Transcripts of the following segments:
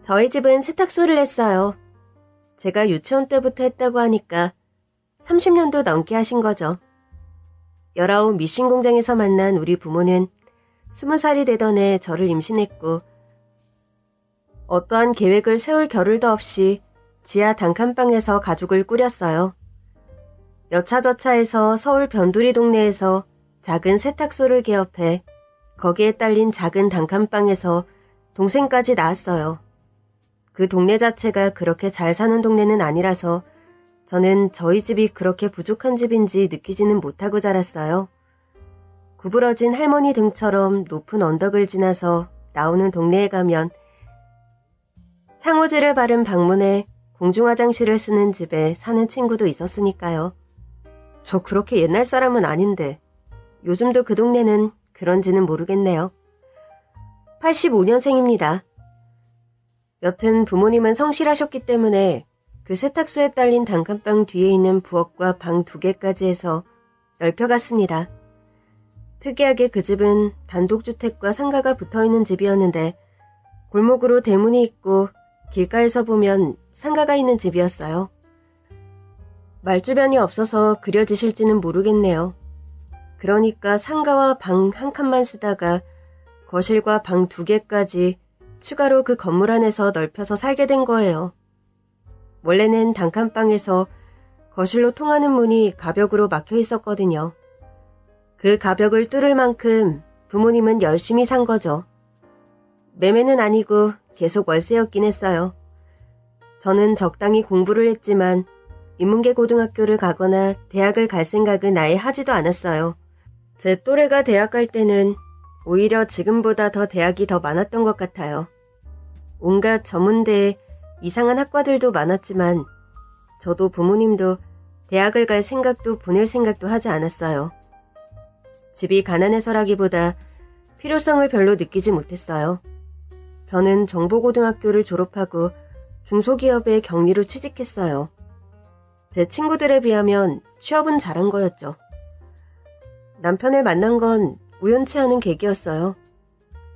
저희 집은 세탁소를 했어요. 제가 유치원 때부터 했다고 하니까 30년도 넘게 하신 거죠. 19 미신 공장에서 만난 우리 부모는 20살이 되던 해 저를 임신했고 어떠한 계획을 세울 겨를도 없이 지하 단칸방에서 가족을 꾸렸어요. 여차저차해서 서울 변두리 동네에서 작은 세탁소를 개업해 거기에 딸린 작은 단칸방에서 동생까지 낳았어요. 그 동네 자체가 그렇게 잘 사는 동네는 아니라서 저는 저희 집이 그렇게 부족한 집인지 느끼지는 못하고 자랐어요. 구부러진 할머니 등처럼 높은 언덕을 지나서 나오는 동네에 가면 창호지를 바른 방문에 공중화장실을 쓰는 집에 사는 친구도 있었으니까요. 저 그렇게 옛날 사람은 아닌데 요즘도 그 동네는 그런지는 모르겠네요. 85년생입니다. 여튼 부모님은 성실하셨기 때문에 그 세탁소에 딸린 단칸방 뒤에 있는 부엌과 방 2개까지 해서 넓혀갔습니다. 특이하게 그 집은 단독주택과 상가가 붙어있는 집이었는데 골목으로 대문이 있고 길가에서 보면 상가가 있는 집이었어요. 말주변이 없어서 그려지실지는 모르겠네요. 그러니까 상가와 방 1칸만 쓰다가 거실과 방 2개까지 추가로 그 건물 안에서 넓혀서 살게 된 거예요. 원래는 단칸방에서 거실로 통하는 문이 가벽으로 막혀 있었거든요. 그 가벽을 뚫을 만큼 부모님은 열심히 산 거죠. 매매는 아니고 계속 월세였긴 했어요. 저는 적당히 공부를 했지만 인문계 고등학교를 가거나 대학을 갈 생각은 아예 하지도 않았어요. 제 또래가 대학 갈 때는 오히려 지금보다 더 대학이 더 많았던 것 같아요. 온갖 전문대에 이상한 학과들도 많았지만 저도 부모님도 대학을 갈 생각도 보낼 생각도 하지 않았어요. 집이 가난해서라기보다 필요성을 별로 느끼지 못했어요. 저는 정보고등학교를 졸업하고 중소기업에 격리로 취직했어요. 제 친구들에 비하면 취업은 잘한 거였죠. 남편을 만난 건 우연치 않은 계기였어요.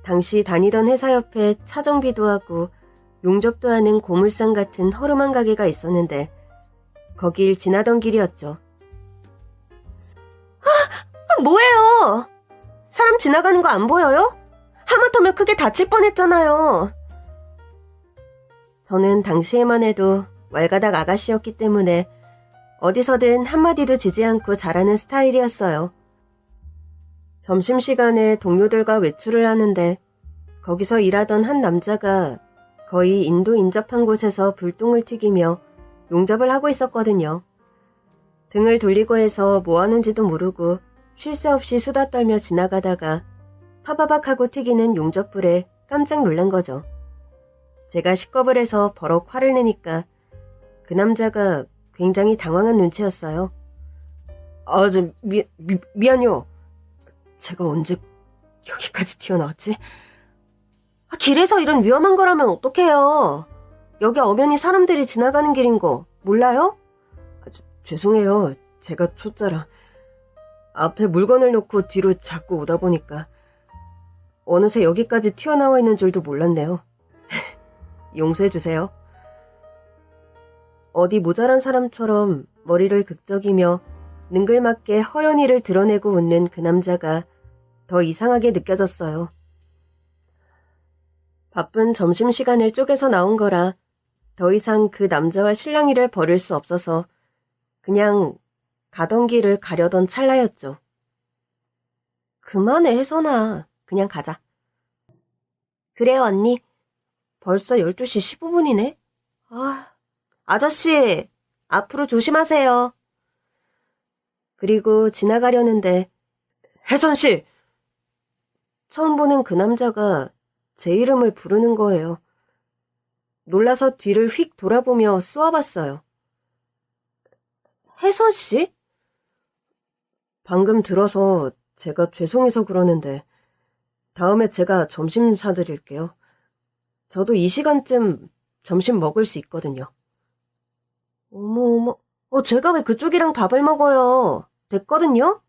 당시 다니던 회사 옆에 차 정비도 하고 용접도 하는 고물상 같은 허름한 가게가 있었는데 거길 지나던 길이었죠. 뭐예요? 사람 지나가는 거 안 보여요? 하마터면 크게 다칠 뻔했잖아요. 저는 당시에만 해도 왈가닥 아가씨였기 때문에 어디서든 한마디도 지지 않고 자라는 스타일이었어요. 점심시간에 동료들과 외출을 하는데 거기서 일하던 한 남자가 거의 인도 인접한 곳에서 불똥을 튀기며 용접을 하고 있었거든요. 등을 돌리고 해서 뭐 하는지도 모르고 쉴 새 없이 수다 떨며 지나가다가 파바박 하고 튀기는 용접불에 깜짝 놀란 거죠. 제가 식겁을 해서 버럭 화를 내니까 그 남자가 굉장히 당황한 눈치였어요. 미안해요. 제가 언제 여기까지 튀어나왔지? 길에서 이런 위험한 거라면 어떡해요. 여기 엄연히 사람들이 지나가는 길인 거 몰라요? 죄송해요. 제가 초짜라. 앞에 물건을 놓고 뒤로 자꾸 오다 보니까 어느새 여기까지 튀어나와 있는 줄도 몰랐네요. 용서해주세요. 어디 모자란 사람처럼 머리를 극적이며 능글맞게 허연이를 드러내고 웃는 그 남자가 더 이상하게 느껴졌어요. 바쁜 점심시간을 쪼개서 나온 거라 더 이상 그 남자와 실랑이를 벌일 수 없어서 그냥 가던 길을 가려던 찰나였죠. 그만해, 혜선아. 그냥 가자. 그래요, 언니. 벌써 12시 15분이네? 아저씨, 앞으로 조심하세요. 그리고 지나가려는데 혜선씨! 처음 보는 그 남자가 제 이름을 부르는 거예요. 놀라서 뒤를 휙 돌아보며 쏘아봤어요. 혜선씨? 방금 들어서 제가 죄송해서 그러는데 다음에 제가 점심 사드릴게요. 저도 이 시간쯤 점심 먹을 수 있거든요. 어머, 제가 왜 그쪽이랑 밥을 먹어요? 됐거든요?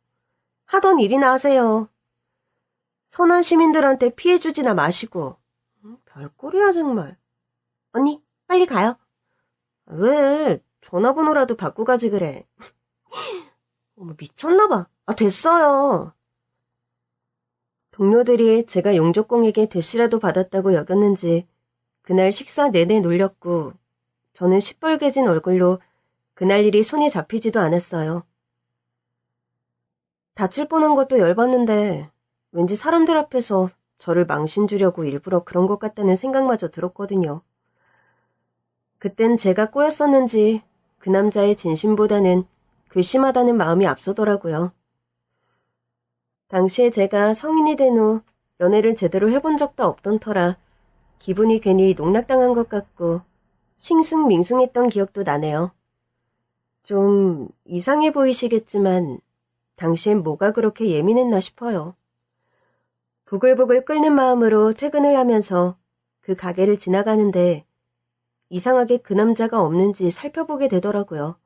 하던 일이나 하세요. 선한 시민들한테 피해 주지나 마시고. 별꼴이야 정말. 언니, 빨리 가요. 왜? 전화번호라도 바꾸고 가지 그래. 어머, 미쳤나봐. 됐어요. 동료들이 제가 용적공에게 대시라도 받았다고 여겼는지 그날 식사 내내 놀렸고 저는 시뻘개진 얼굴로 그날 일이 손에 잡히지도 않았어요. 다칠 뻔한 것도 열받는데 왠지 사람들 앞에서 저를 망신 주려고 일부러 그런 것 같다는 생각마저 들었거든요. 그땐 제가 꼬였었는지 그 남자의 진심보다는 괘씸하다는 마음이 앞서더라고요. 당시에 제가 성인이 된 후 연애를 제대로 해본 적도 없던 터라 기분이 괜히 농락당한 것 같고 싱숭밍숭했던 기억도 나네요. 좀 이상해 보이시겠지만 당시엔 뭐가 그렇게 예민했나 싶어요. 부글부글 끓는 마음으로 퇴근을 하면서 그 가게를 지나가는데 이상하게 그 남자가 없는지 살펴보게 되더라고요.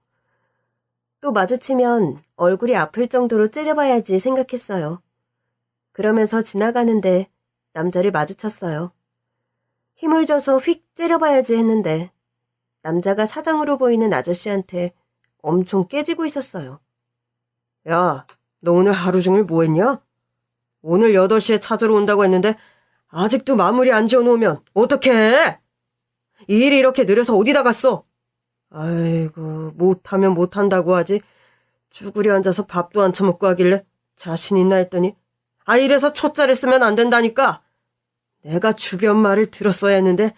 또 마주치면 얼굴이 아플 정도로 째려봐야지 생각했어요. 그러면서 지나가는데 남자를 마주쳤어요. 힘을 줘서 휙 째려봐야지 했는데 남자가 사장으로 보이는 아저씨한테 엄청 깨지고 있었어요. 야, 너 오늘 하루 종일 뭐 했냐? 오늘 8시에 찾으러 온다고 했는데 아직도 마무리 안 지어놓으면 어떡해? 이 일이 이렇게 느려서 어디다 갔어? 아이고, 못하면 못한다고 하지. 쭈그려 앉아서 밥도 안 처먹고 하길래 자신 있나 했더니 이래서 초짜를 쓰면 안 된다니까. 내가 주변 말을 들었어야 했는데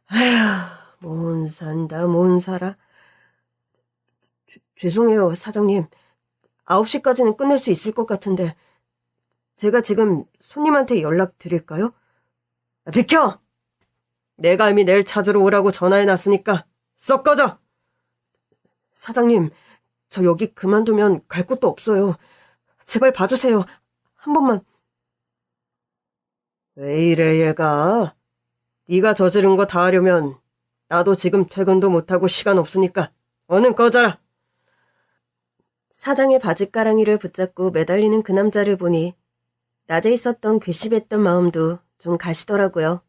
아휴, 못 산다 못 살아. 죄송해요 사장님. 9시까지는 끝낼 수 있을 것 같은데 제가 지금 손님한테 연락 드릴까요? 비켜! 내가 이미 내일 찾으러 오라고 전화해놨으니까 썩 꺼져! 사장님, 저 여기 그만두면 갈 곳도 없어요. 제발 봐주세요. 한 번만. 왜 이래 얘가? 네가 저지른 거 다 하려면 나도 지금 퇴근도 못하고 시간 없으니까 얼른 꺼져라. 사장의 바짓가랑이를 붙잡고 매달리는 그 남자를 보니 낮에 있었던 괘씸했던 마음도 좀 가시더라고요.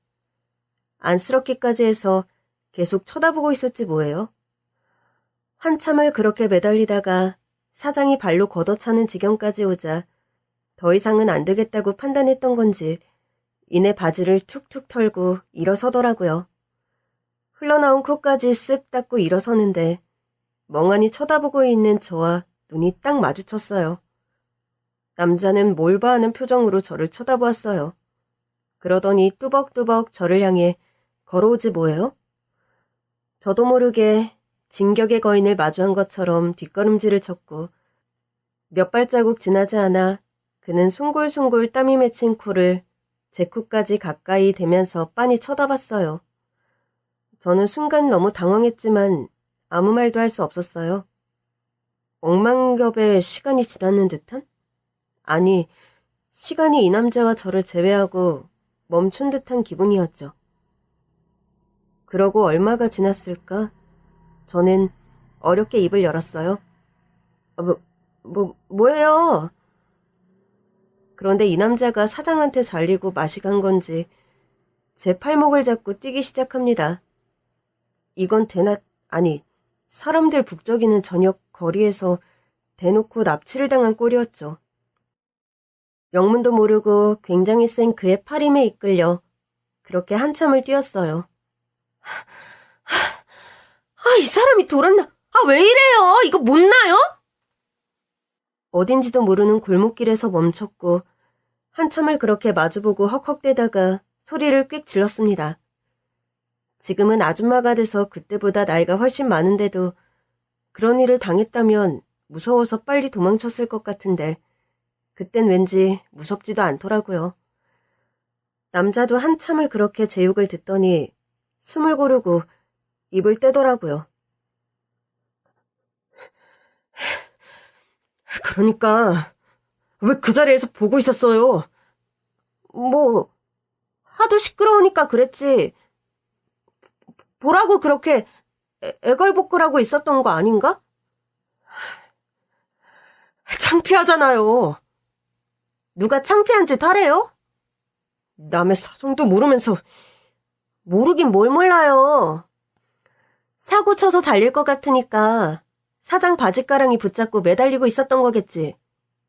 안쓰럽기까지 해서 계속 쳐다보고 있었지 뭐예요. 한참을 그렇게 매달리다가 사장이 발로 걷어차는 지경까지 오자 더 이상은 안 되겠다고 판단했던 건지 이내 바지를 툭툭 털고 일어서더라고요. 흘러나온 코까지 쓱 닦고 일어서는데 멍하니 쳐다보고 있는 저와 눈이 딱 마주쳤어요. 남자는 몰바하는 표정으로 저를 쳐다보았어요. 그러더니 뚜벅뚜벅 저를 향해 걸어오지 뭐예요? 저도 모르게 진격의 거인을 마주한 것처럼 뒷걸음질을 쳤고 몇 발자국 지나지 않아 그는 송골송골 땀이 맺힌 코를 제 코까지 가까이 대면서 빤히 쳐다봤어요. 저는 순간 너무 당황했지만 아무 말도 할 수 없었어요. 억만겹에 시간이 지났는 듯한? 아니, 시간이 이 남자와 저를 제외하고 멈춘 듯한 기분이었죠. 그러고 얼마가 지났을까? 저는 어렵게 입을 열었어요. 뭐예요? 그런데 이 남자가 사장한테 잘리고 맛이 간 건지 제 팔목을 잡고 뛰기 시작합니다. 이건 사람들 북적이는 저녁 거리에서 대놓고 납치를 당한 꼴이었죠. 영문도 모르고 굉장히 센 그의 팔힘에 이끌려 그렇게 한참을 뛰었어요. 이 사람이 돌았나? 왜 이래요? 이거 못 나요? 어딘지도 모르는 골목길에서 멈췄고 한참을 그렇게 마주보고 헉헉대다가 소리를 꽥 질렀습니다. 지금은 아줌마가 돼서 그때보다 나이가 훨씬 많은데도 그런 일을 당했다면 무서워서 빨리 도망쳤을 것 같은데 그땐 왠지 무섭지도 않더라고요. 남자도 한참을 그렇게 제 욕을 듣더니 숨을 고르고 입을 떼더라고요. 그러니까 왜 그 자리에서 보고 있었어요? 하도 시끄러우니까 그랬지. 보라고 그렇게 애걸복걸하고 있었던 거 아닌가? 창피하잖아요. 누가 창피한 짓 하래요? 남의 사정도 모르면서 모르긴 뭘 몰라요. 사고 쳐서 잘릴 것 같으니까 사장 바짓가랑이 붙잡고 매달리고 있었던 거겠지.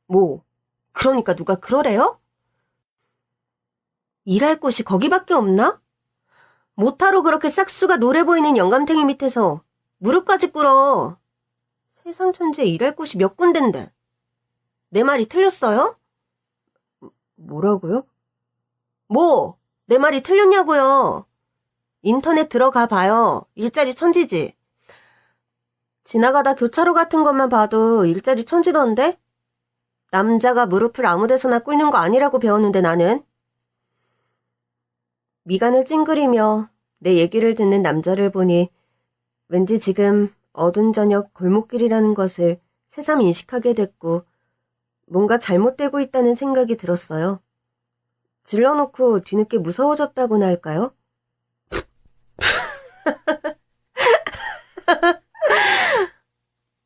뭐, 그러니까 누가 그러래요? 일할 곳이 거기밖에 없나? 못하러 그렇게 싹수가 노래 보이는 영감탱이 밑에서 무릎까지 꿇어. 세상 천지에 일할 곳이 몇 군데인데. 내 말이 틀렸어요? 뭐라고요? 뭐, 내 말이 틀렸냐고요. 인터넷 들어가 봐요. 일자리 천지지. 지나가다 교차로 같은 것만 봐도 일자리 천지던데? 남자가 무릎을 아무 데서나 꿇는 거 아니라고 배웠는데 나는. 미간을 찡그리며 내 얘기를 듣는 남자를 보니 왠지 지금 어두운 저녁 골목길이라는 것을 새삼 인식하게 됐고 뭔가 잘못되고 있다는 생각이 들었어요. 질러놓고 뒤늦게 무서워졌다고나 할까요?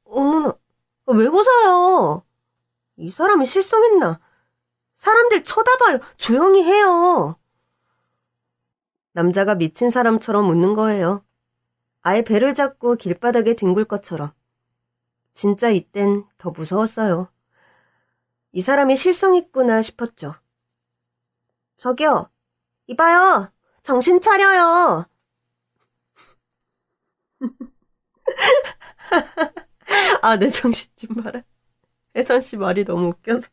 어머나, 왜 웃어요? 이 사람이 실성했나? 사람들 쳐다봐요. 조용히 해요. 남자가 미친 사람처럼 웃는 거예요. 아예 배를 잡고 길바닥에 뒹굴 것처럼. 진짜 이땐 더 무서웠어요. 이 사람이 실성했구나 싶었죠. 저기요, 이봐요. 정신 차려요. 아, 내 정신 좀 봐라. 혜선 씨 말이 너무 웃겨서.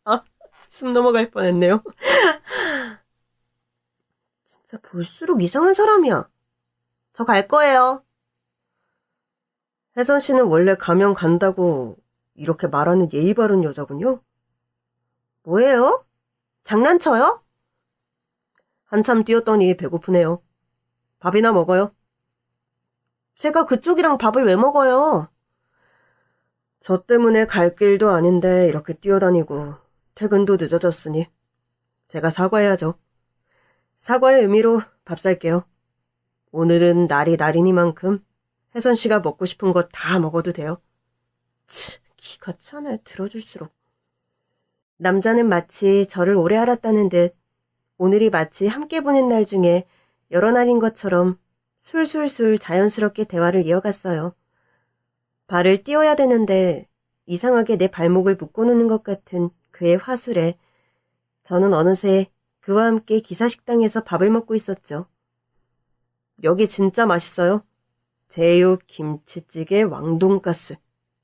아, 숨 넘어갈 뻔했네요. 진짜 볼수록 이상한 사람이야. 저 갈 거예요. 혜선 씨는 원래 가면 간다고 이렇게 말하는 예의 바른 여자군요. 뭐예요? 장난쳐요? 한참 뛰었더니 배고프네요. 밥이나 먹어요. 제가 그쪽이랑 밥을 왜 먹어요? 저 때문에 갈 길도 아닌데 이렇게 뛰어다니고 퇴근도 늦어졌으니 제가 사과해야죠. 사과의 의미로 밥 살게요. 오늘은 날이 날이니만큼 혜선 씨가 먹고 싶은 거 다 먹어도 돼요. 기가 차네, 들어줄수록. 남자는 마치 저를 오래 알았다는 듯 오늘이 마치 함께 보낸 날 중에 여러 날인 것처럼 술술술 자연스럽게 대화를 이어갔어요. 발을 띄워야 되는데 이상하게 내 발목을 묶어놓는 것 같은 그의 화술에 저는 어느새 그와 함께 기사식당에서 밥을 먹고 있었죠. 여기 진짜 맛있어요. 제육, 김치찌개, 왕돈가스.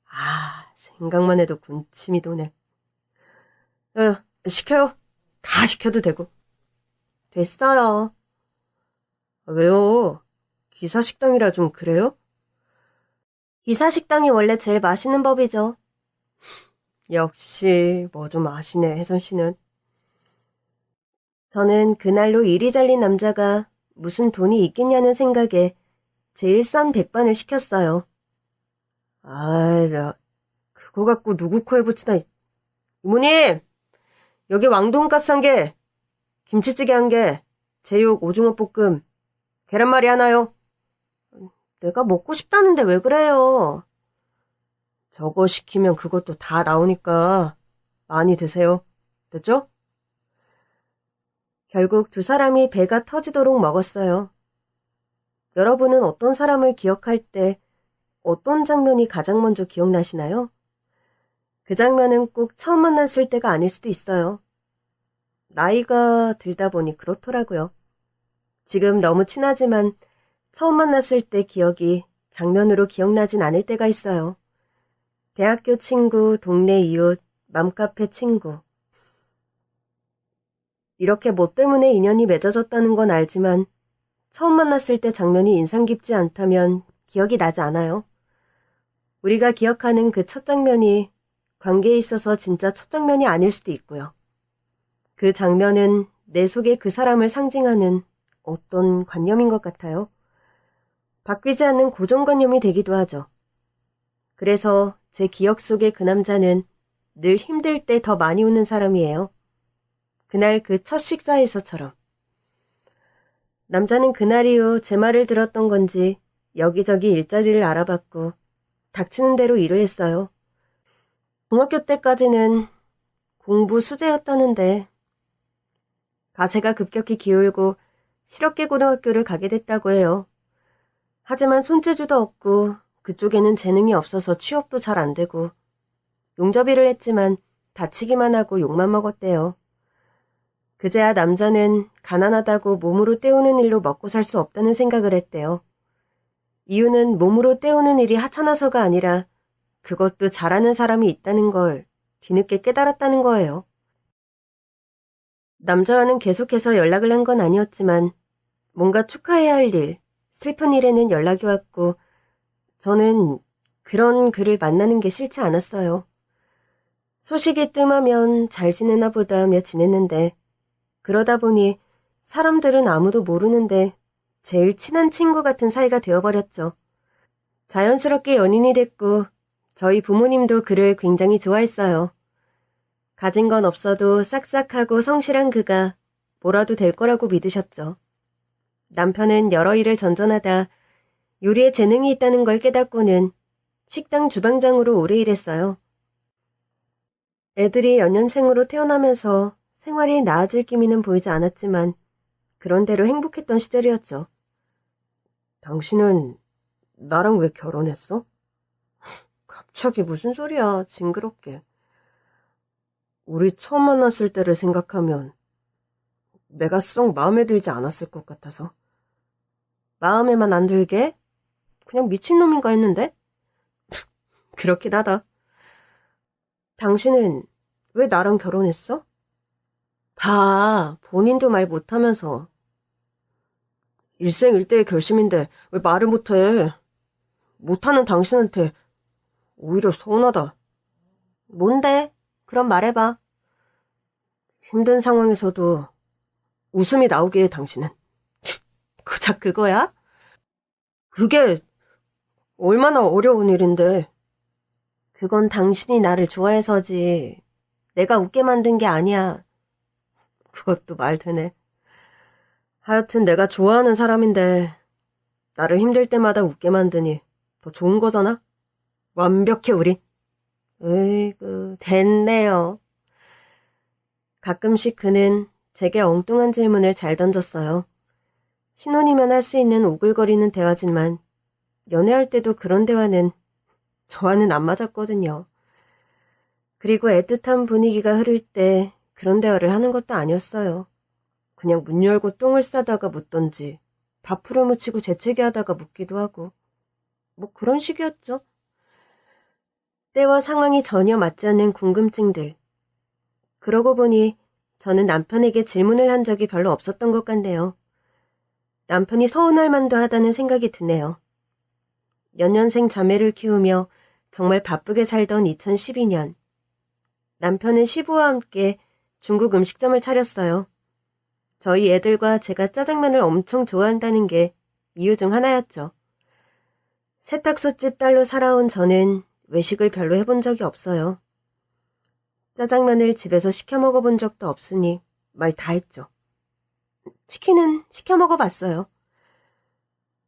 아, 생각만 해도 군침이 도네. 시켜요. 다 시켜도 되고. 됐어요. 왜요? 기사식당이라 좀 그래요? 기사식당이 원래 제일 맛있는 법이죠. 역시 뭐 좀 아시네, 혜선 씨는. 저는 그날로 일이 잘린 남자가 무슨 돈이 있겠냐는 생각에 제일 싼 백반을 시켰어요. 그거 갖고 누구 코에 붙이나. 이모님! 여기 왕돈가스 한 개, 김치찌개 한 개, 제육, 오징어 볶음, 계란말이 하나요. 내가 먹고 싶다는데 왜 그래요? 저거 시키면 그것도 다 나오니까 많이 드세요. 됐죠? 결국 두 사람이 배가 터지도록 먹었어요. 여러분은 어떤 사람을 기억할 때 어떤 장면이 가장 먼저 기억나시나요? 그 장면은 꼭 처음 만났을 때가 아닐 수도 있어요. 나이가 들다 보니 그렇더라고요. 지금 너무 친하지만 처음 만났을 때 기억이 장면으로 기억나진 않을 때가 있어요. 대학교 친구, 동네 이웃, 맘카페 친구. 이렇게 뭐 때문에 인연이 맺어졌다는 건 알지만 처음 만났을 때 장면이 인상 깊지 않다면 기억이 나지 않아요. 우리가 기억하는 그 첫 장면이 관계에 있어서 진짜 첫 장면이 아닐 수도 있고요. 그 장면은 내 속에 그 사람을 상징하는 어떤 관념인 것 같아요. 바뀌지 않는 고정관념이 되기도 하죠. 그래서 제 기억 속의 그 남자는 늘 힘들 때 더 많이 웃는 사람이에요. 그날 그 첫 식사에서처럼. 남자는 그날 이후 제 말을 들었던 건지 여기저기 일자리를 알아봤고 닥치는 대로 일을 했어요. 중학교 때까지는 공부 수재였다는데 가세가 급격히 기울고 실업계 고등학교를 가게 됐다고 해요. 하지만 손재주도 없고 그쪽에는 재능이 없어서 취업도 잘 안 되고 용접일을 했지만 다치기만 하고 욕만 먹었대요. 그제야 남자는 가난하다고 몸으로 때우는 일로 먹고 살 수 없다는 생각을 했대요. 이유는 몸으로 때우는 일이 하찮아서가 아니라 그것도 잘하는 사람이 있다는 걸 뒤늦게 깨달았다는 거예요. 남자와는 계속해서 연락을 한 건 아니었지만 뭔가 축하해야 할 일, 슬픈 일에는 연락이 왔고 저는 그런 그를 만나는 게 싫지 않았어요. 소식이 뜸하면 잘 지내나 보다 하며 지냈는데 그러다 보니 사람들은 아무도 모르는데 제일 친한 친구 같은 사이가 되어버렸죠. 자연스럽게 연인이 됐고 저희 부모님도 그를 굉장히 좋아했어요. 가진 건 없어도 싹싹하고 성실한 그가 뭐라도 될 거라고 믿으셨죠. 남편은 여러 일을 전전하다 요리에 재능이 있다는 걸 깨닫고는 식당 주방장으로 오래 일했어요. 애들이 연년생으로 태어나면서 생활이 나아질 기미는 보이지 않았지만 그런대로 행복했던 시절이었죠. 당신은 나랑 왜 결혼했어? 갑자기 무슨 소리야, 징그럽게. 우리 처음 만났을 때를 생각하면 내가 썩 마음에 들지 않았을 것 같아서. 마음에만 안 들게? 그냥 미친놈인가 했는데? 그렇긴 하다. 당신은 왜 나랑 결혼했어? 봐, 본인도 말 못하면서. 일생일대의 결심인데 왜 말을 못해? 못하는 당신한테 오히려 서운하다. 뭔데? 그럼 말해봐. 힘든 상황에서도 웃음이 나오게 해, 당신은. 고작 그거야? 그게 얼마나 어려운 일인데. 그건 당신이 나를 좋아해서지. 내가 웃게 만든 게 아니야. 그것도 말 되네. 하여튼 내가 좋아하는 사람인데 나를 힘들 때마다 웃게 만드니 더 좋은 거잖아? 완벽해, 우리. 으이구, 됐네요. 가끔씩 그는 제게 엉뚱한 질문을 잘 던졌어요. 신혼이면 할 수 있는 오글거리는 대화지만 연애할 때도 그런 대화는 저와는 안 맞았거든요. 그리고 애틋한 분위기가 흐를 때 그런 대화를 하는 것도 아니었어요. 그냥 문 열고 똥을 싸다가 묻던지 밥풀어 묻히고 재채기 하다가 묻기도 하고 뭐 그런 식이었죠. 때와 상황이 전혀 맞지 않는 궁금증들. 그러고 보니 저는 남편에게 질문을 한 적이 별로 없었던 것 같네요. 남편이 서운할 만도 하다는 생각이 드네요. 연년생 자매를 키우며 정말 바쁘게 살던 2012년. 남편은 시부와 함께 중국 음식점을 차렸어요. 저희 애들과 제가 짜장면을 엄청 좋아한다는 게 이유 중 하나였죠. 세탁소집 딸로 살아온 저는 외식을 별로 해본 적이 없어요. 짜장면을 집에서 시켜 먹어본 적도 없으니 말 다 했죠. 치킨은 시켜 먹어봤어요.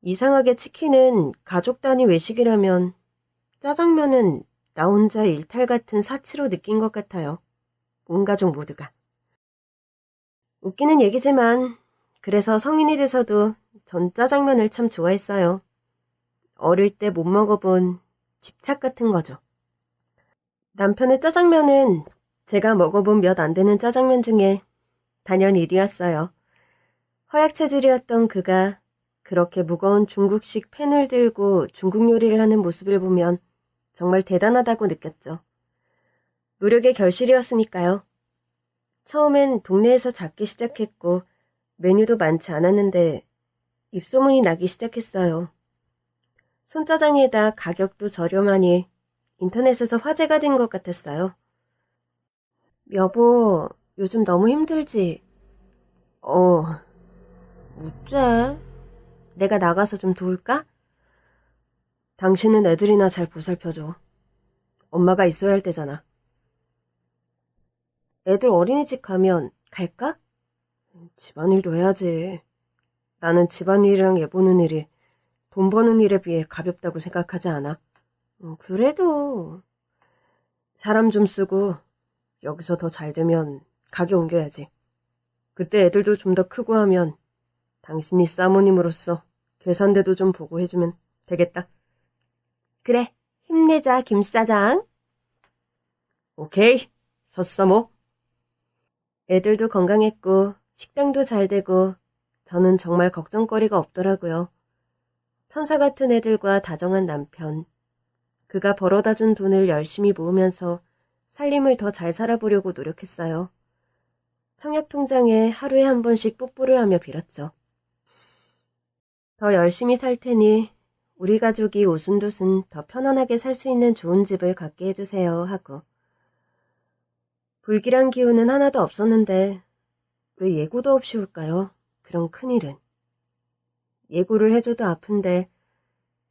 이상하게 치킨은 가족 단위 외식이라면 짜장면은 나 혼자 일탈 같은 사치로 느낀 것 같아요. 온 가족 모두가. 웃기는 얘기지만 그래서 성인이 돼서도 전 짜장면을 참 좋아했어요. 어릴 때 못 먹어본 집착 같은 거죠. 남편의 짜장면은 제가 먹어본 몇 안 되는 짜장면 중에 단연 1위였어요. 허약 체질이었던 그가 그렇게 무거운 중국식 팬을 들고 중국 요리를 하는 모습을 보면 정말 대단하다고 느꼈죠. 노력의 결실이었으니까요. 처음엔 동네에서 작게 시작했고 메뉴도 많지 않았는데 입소문이 나기 시작했어요. 손짜장에다 가격도 저렴하니 인터넷에서 화제가 된 것 같았어요. 여보, 요즘 너무 힘들지? 어째? 내가 나가서 좀 도울까? 당신은 애들이나 잘 보살펴줘. 엄마가 있어야 할 때잖아. 애들 어린이집 가면 갈까? 집안일도 해야지. 나는 집안일이랑 애 보는 일이 돈 버는 일에 비해 가볍다고 생각하지 않아. 그래도 사람 좀 쓰고 여기서 더 잘 되면 가게 옮겨야지. 그때 애들도 좀 더 크고 하면 당신이 사모님으로서 계산대도 좀 보고 해주면 되겠다. 그래, 힘내자, 김 사장. 오케이, 서사모. 애들도 건강했고 식당도 잘 되고 저는 정말 걱정거리가 없더라고요. 천사 같은 애들과 다정한 남편, 그가 벌어다 준 돈을 열심히 모으면서 살림을 더 잘 살아보려고 노력했어요. 청약통장에 하루에 한 번씩 뽀뽀를 하며 빌었죠. 더 열심히 살 테니 우리 가족이 오순도순 더 편안하게 살 수 있는 좋은 집을 갖게 해주세요 하고. 불길한 기운은 하나도 없었는데 왜 예고도 없이 올까요? 그런 큰일은. 예고를 해줘도 아픈데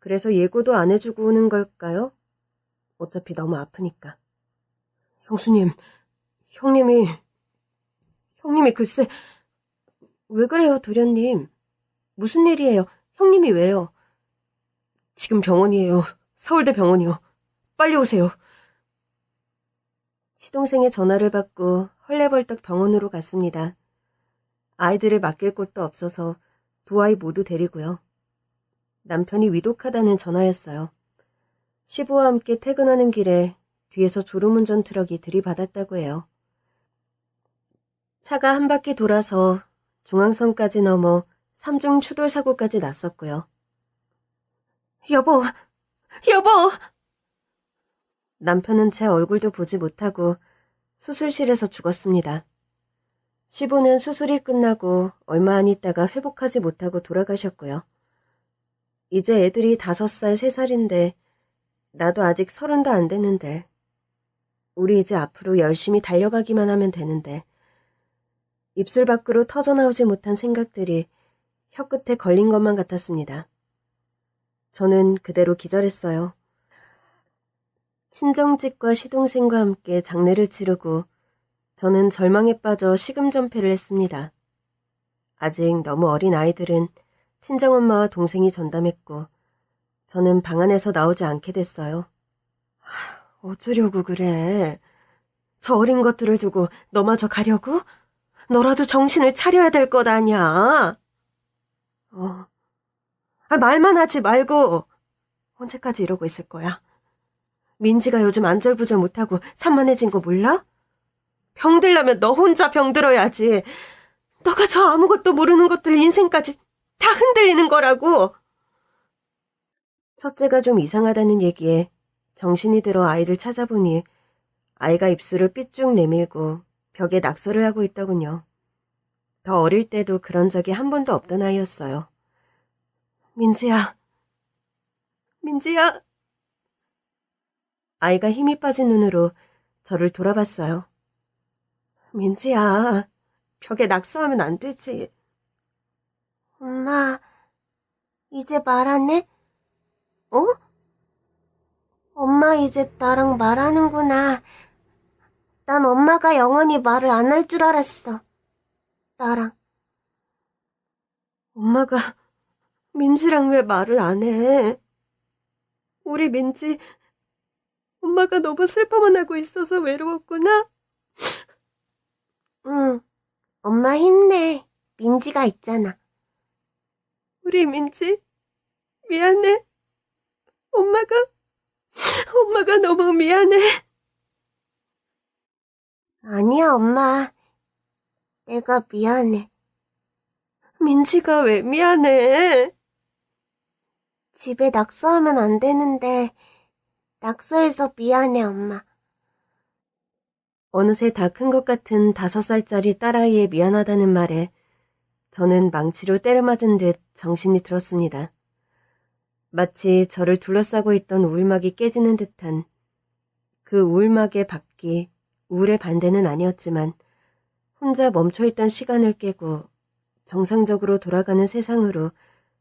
그래서 예고도 안 해주고 오는 걸까요? 어차피 너무 아프니까. 형수님, 형님이 글쎄. 왜 그래요, 도련님? 무슨 일이에요? 형님이 왜요? 지금 병원이에요. 서울대 병원이요. 빨리 오세요. 시동생의 전화를 받고 헐레벌떡 병원으로 갔습니다. 아이들을 맡길 곳도 없어서 두 아이 모두 데리고요. 남편이 위독하다는 전화였어요. 시부와 함께 퇴근하는 길에 뒤에서 졸음운전 트럭이 들이받았다고 해요. 차가 한 바퀴 돌아서 중앙선까지 넘어 삼중 추돌 사고까지 났었고요. 여보! 남편은 제 얼굴도 보지 못하고 수술실에서 죽었습니다. 시부는 수술이 끝나고 얼마 안 있다가 회복하지 못하고 돌아가셨고요. 이제 애들이 5살, 3살인데 나도 아직 30도 안 됐는데 우리 이제 앞으로 열심히 달려가기만 하면 되는데 입술 밖으로 터져나오지 못한 생각들이 혀끝에 걸린 것만 같았습니다. 저는 그대로 기절했어요. 친정집과 시동생과 함께 장례를 치르고 저는 절망에 빠져 식음전폐를 했습니다. 아직 너무 어린 아이들은 친정엄마와 동생이 전담했고 저는 방 안에서 나오지 않게 됐어요. 어쩌려고 그래. 저 어린 것들을 두고 너마저 가려고? 너라도 정신을 차려야 될 것 아냐. 말만 하지 말고. 언제까지 이러고 있을 거야? 민지가 요즘 안절부절 못하고 산만해진 거 몰라? 병들려면 너 혼자 병들어야지. 너가 저 아무것도 모르는 것들 인생까지 다 흔들리는 거라고. 첫째가 좀 이상하다는 얘기에 정신이 들어 아이를 찾아보니 아이가 입술을 삐쭉 내밀고 벽에 낙서를 하고 있더군요. 더 어릴 때도 그런 적이 한 번도 없던 아이였어요. 민지야. 아이가 힘이 빠진 눈으로 저를 돌아봤어요. 민지야, 벽에 낙서하면 안 되지. 엄마, 이제 말하네? 엄마 이제 나랑 말하는구나. 난 엄마가 영원히 말을 안 할 줄 알았어. 나랑. 엄마가 민지랑 왜 말을 안 해? 우리 민지, 엄마가 너무 슬퍼만 하고 있어서 외로웠구나? 응, 엄마 힘내. 민지가 있잖아. 우리 민지, 미안해. 엄마가 너무 미안해. 아니야, 엄마. 내가 미안해. 민지가 왜 미안해? 집에 낙서하면 안 되는데 낙서해서 미안해, 엄마. 어느새 다 큰 것 같은 5살짜리 딸아이의 미안하다는 말에 저는 망치로 때려 맞은 듯 정신이 들었습니다. 마치 저를 둘러싸고 있던 우울막이 깨지는 듯한 그 우울막의 밖이 우울의 반대는 아니었지만 혼자 멈춰있던 시간을 깨고 정상적으로 돌아가는 세상으로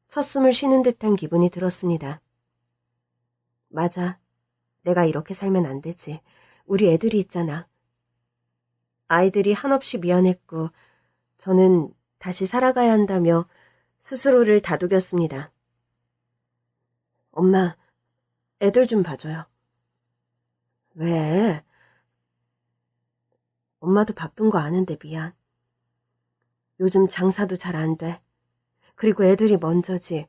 첫 숨을 쉬는 듯한 기분이 들었습니다. 맞아. 내가 이렇게 살면 안 되지. 우리 애들이 있잖아. 아이들이 한없이 미안했고 저는 다시 살아가야 한다며 스스로를 다독였습니다. 엄마, 애들 좀 봐줘요. 왜? 엄마도 바쁜 거 아는데 미안. 요즘 장사도 잘 안 돼. 그리고 애들이 먼저지.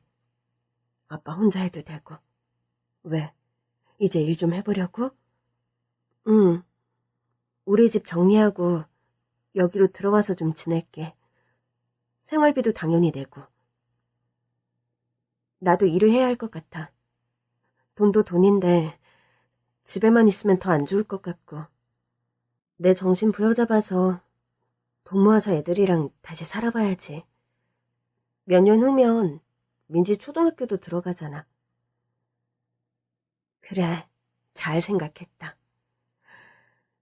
아빠 혼자 해도 되고. 왜? 이제 일 좀 해보려고? 응. 우리 집 정리하고 여기로 들어와서 좀 지낼게. 생활비도 당연히 내고. 나도 일을 해야 할 것 같아. 돈도 돈인데 집에만 있으면 더 안 좋을 것 같고. 내 정신 부여잡아서 돈 모아서 애들이랑 다시 살아봐야지. 몇 년 후면 민지 초등학교도 들어가잖아. 그래, 잘 생각했다.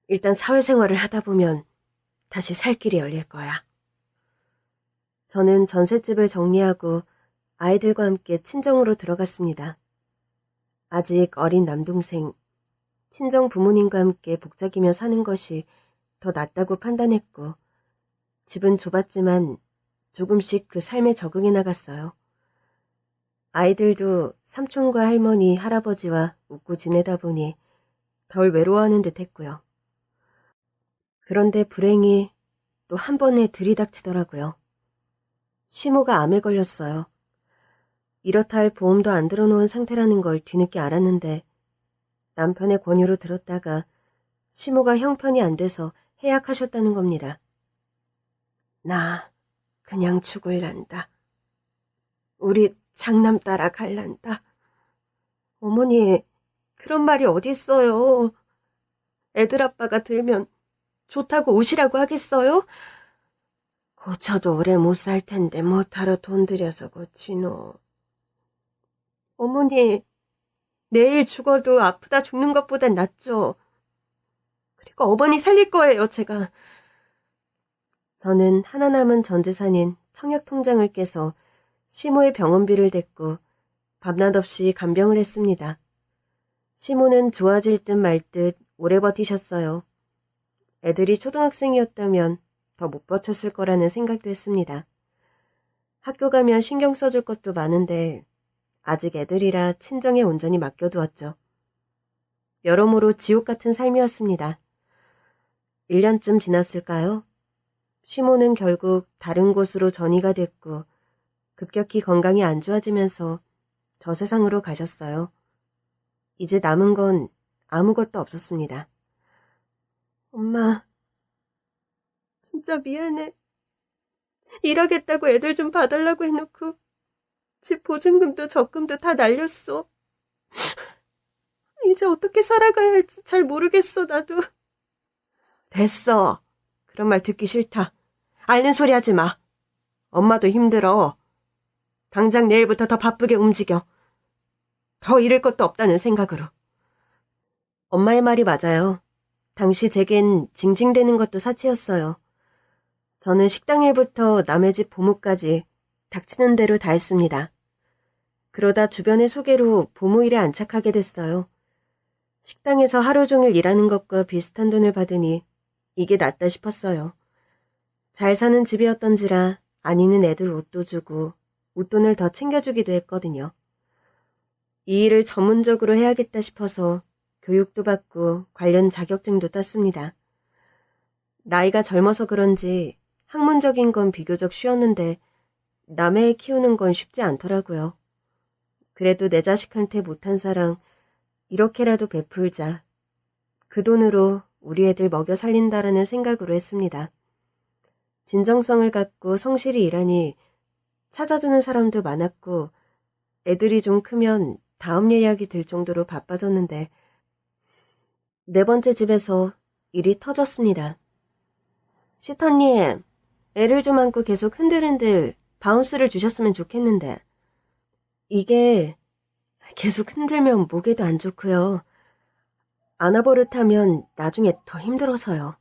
일단 사회생활을 하다 보면 다시 살 길이 열릴 거야. 저는 전셋집을 정리하고 아이들과 함께 친정으로 들어갔습니다. 아직 어린 남동생, 친정 부모님과 함께 복작이며 사는 것이 더 낫다고 판단했고, 집은 좁았지만 조금씩 그 삶에 적응해 나갔어요. 아이들도 삼촌과 할머니, 할아버지와 웃고 지내다 보니 덜 외로워하는 듯 했고요. 그런데 불행이 또 한 번에 들이닥치더라고요. 시모가 암에 걸렸어요. 이렇다 할 보험도 안 들어놓은 상태라는 걸 뒤늦게 알았는데 남편의 권유로 들었다가 시모가 형편이 안 돼서 해약하셨다는 겁니다. 나 그냥 죽을란다. 우리 장남 따라 갈란다. 어머니, 그런 말이 어딨어요. 애들 아빠가 들면 좋다고 오시라고 하겠어요? 고쳐도 오래 못 살 텐데 뭐하러 돈 들여서 고치노. 어머니, 내일 죽어도 아프다 죽는 것보단 낫죠. 그리고 어머니 살릴 거예요, 제가. 저는 하나 남은 전 재산인 청약통장을 깨서 시모의 병원비를 댔고 밤낮 없이 간병을 했습니다. 시모는 좋아질 듯 말 듯 오래 버티셨어요. 애들이 초등학생이었다면 더 못 버텼을 거라는 생각도 했습니다. 학교 가면 신경 써줄 것도 많은데 아직 애들이라 친정에 온전히 맡겨두었죠. 여러모로 지옥 같은 삶이었습니다. 1년쯤 지났을까요? 시모는 결국 다른 곳으로 전이가 됐고 급격히 건강이 안 좋아지면서 저 세상으로 가셨어요. 이제 남은 건 아무것도 없었습니다. 엄마, 진짜 미안해. 일하겠다고 애들 좀 봐달라고 해놓고 집 보증금도 적금도 다 날렸어. 이제 어떻게 살아가야 할지 잘 모르겠어, 나도. 됐어. 그런 말 듣기 싫다. 앓는 소리 하지 마. 엄마도 힘들어. 당장 내일부터 더 바쁘게 움직여. 더 잃을 것도 없다는 생각으로. 엄마의 말이 맞아요. 당시 제겐 징징대는 것도 사치였어요. 저는 식당 일부터 남의 집 보모까지 닥치는 대로 다 했습니다. 그러다 주변의 소개로 보모 일에 안착하게 됐어요. 식당에서 하루 종일 일하는 것과 비슷한 돈을 받으니 이게 낫다 싶었어요. 잘 사는 집이었던지라 안 입는 애들 옷도 주고 웃돈을 더 챙겨주기도 했거든요. 이 일을 전문적으로 해야겠다 싶어서 교육도 받고 관련 자격증도 땄습니다. 나이가 젊어서 그런지 학문적인 건 비교적 쉬웠는데 남의 애 키우는 건 쉽지 않더라고요. 그래도 내 자식한테 못한 사랑 이렇게라도 베풀자. 그 돈으로 우리 애들 먹여 살린다라는 생각으로 했습니다. 진정성을 갖고 성실히 일하니 찾아주는 사람도 많았고 애들이 좀 크면 다음 예약이 들 정도로 바빠졌는데 네 번째 집에서 일이 터졌습니다. 시터님, 애를 좀 안고 계속 흔들흔들 바운스를 주셨으면 좋겠는데 이게 계속 흔들면 목에도 안 좋고요. 안아버릇하면 나중에 더 힘들어서요.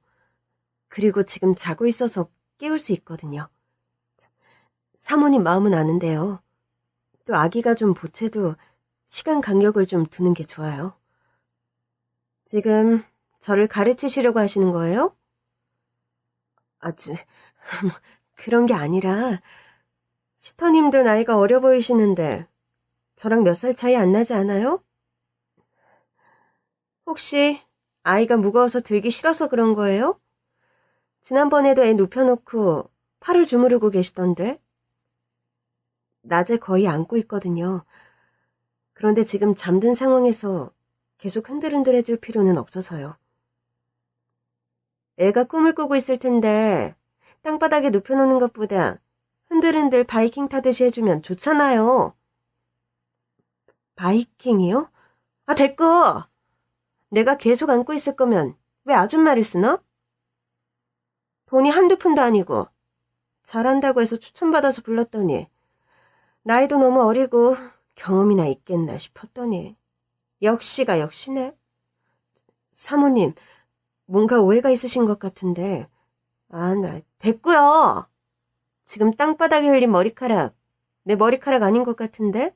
그리고 지금 자고 있어서 깨울 수 있거든요. 사모님 마음은 아는데요. 또 아기가 좀 보채도 시간 간격을 좀 두는 게 좋아요. 지금 저를 가르치시려고 하시는 거예요? 그런 게 아니라 시터님도 나이가 어려 보이시는데 저랑 몇 살 차이 안 나지 않아요? 혹시 아이가 무거워서 들기 싫어서 그런 거예요? 지난번에도 애 눕혀놓고 팔을 주무르고 계시던데? 낮에 거의 안고 있거든요. 그런데 지금 잠든 상황에서 계속 흔들흔들해줄 필요는 없어서요. 애가 꿈을 꾸고 있을 텐데 땅바닥에 눕혀놓는 것보다 흔들흔들 바이킹 타듯이 해주면 좋잖아요. 바이킹이요? 아, 됐고! 내가 계속 안고 있을 거면 왜 아줌마를 쓰나? 돈이 한두 푼도 아니고 잘한다고 해서 추천받아서 불렀더니 나이도 너무 어리고 경험이나 있겠나 싶었더니 역시가 역시네. 사모님, 뭔가 오해가 있으신 것 같은데 나 됐고요. 지금 땅바닥에 흘린 머리카락 내 머리카락 아닌 것 같은데?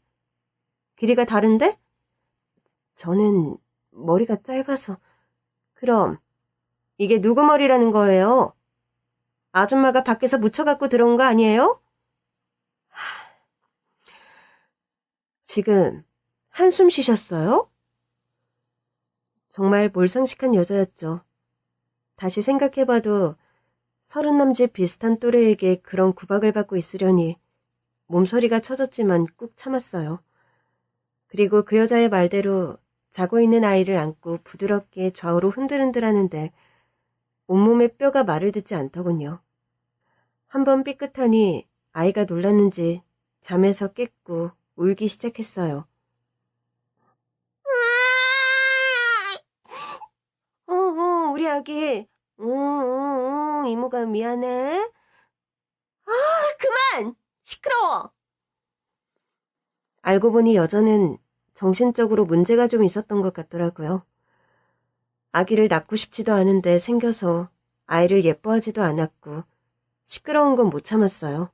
길이가 다른데? 저는 머리가 짧아서. 그럼 이게 누구 머리라는 거예요? 아줌마가 밖에서 묻혀갖고 들어온 거 아니에요? 지금 한숨 쉬셨어요? 정말 몰상식한 여자였죠. 다시 생각해봐도 30남짓 비슷한 또래에게 그런 구박을 받고 있으려니 몸서리가 쳐졌지만 꾹 참았어요. 그리고 그 여자의 말대로 자고 있는 아이를 안고 부드럽게 좌우로 흔들흔들 하는데 온몸의 뼈가 말을 듣지 않더군요. 한번 삐끗하니 아이가 놀랐는지 잠에서 깼고 울기 시작했어요. 우리 아기. 이모가 미안해. 아, 그만! 시끄러워! 알고 보니 여자는 정신적으로 문제가 좀 있었던 것 같더라고요. 아기를 낳고 싶지도 않은데 생겨서 아이를 예뻐하지도 않았고 시끄러운 건 못 참았어요.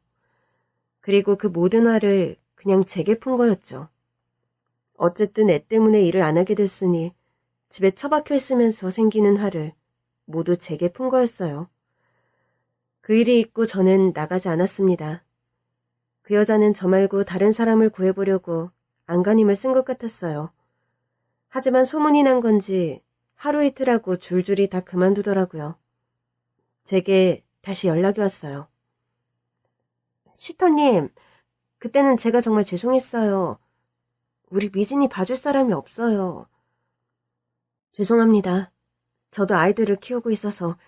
그리고 그 모든 화를 그냥 제게 푼 거였죠. 어쨌든 애 때문에 일을 안 하게 됐으니 집에 처박혀 있으면서 생기는 화를 모두 제게 푼 거였어요. 그 일이 있고 저는 나가지 않았습니다. 그 여자는 저 말고 다른 사람을 구해보려고 안간힘을 쓴 것 같았어요. 하지만 소문이 난 건지 하루 이틀 하고 줄줄이 다 그만두더라고요. 제게 다시 연락이 왔어요. 시터님, 그때는 제가 정말 죄송했어요. 우리 미진이 봐줄 사람이 없어요. 죄송합니다. 저도 아이들을 키우고 있어서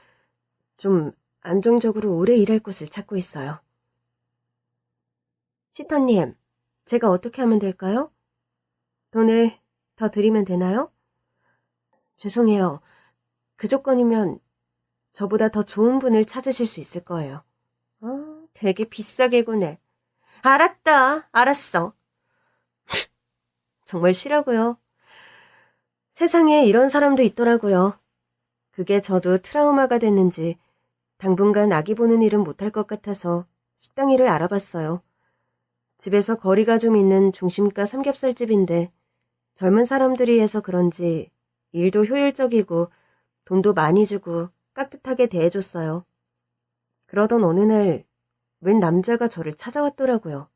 좀 안정적으로 오래 일할 곳을 찾고 있어요. 시터님, 제가 어떻게 하면 될까요? 돈을 더 드리면 되나요? 죄송해요. 그 조건이면 저보다 더 좋은 분을 찾으실 수 있을 거예요. 되게 비싸게 구네. 알았다. 알았어. 정말 싫어고요. 세상에 이런 사람도 있더라고요. 그게 저도 트라우마가 됐는지 당분간 아기 보는 일은 못할 것 같아서 식당 일을 알아봤어요. 집에서 거리가 좀 있는 중심가 삼겹살집인데 젊은 사람들이 해서 그런지 일도 효율적이고 돈도 많이 주고 깍듯하게 대해줬어요. 그러던 어느 날 웬 남자가 저를 찾아왔더라고요.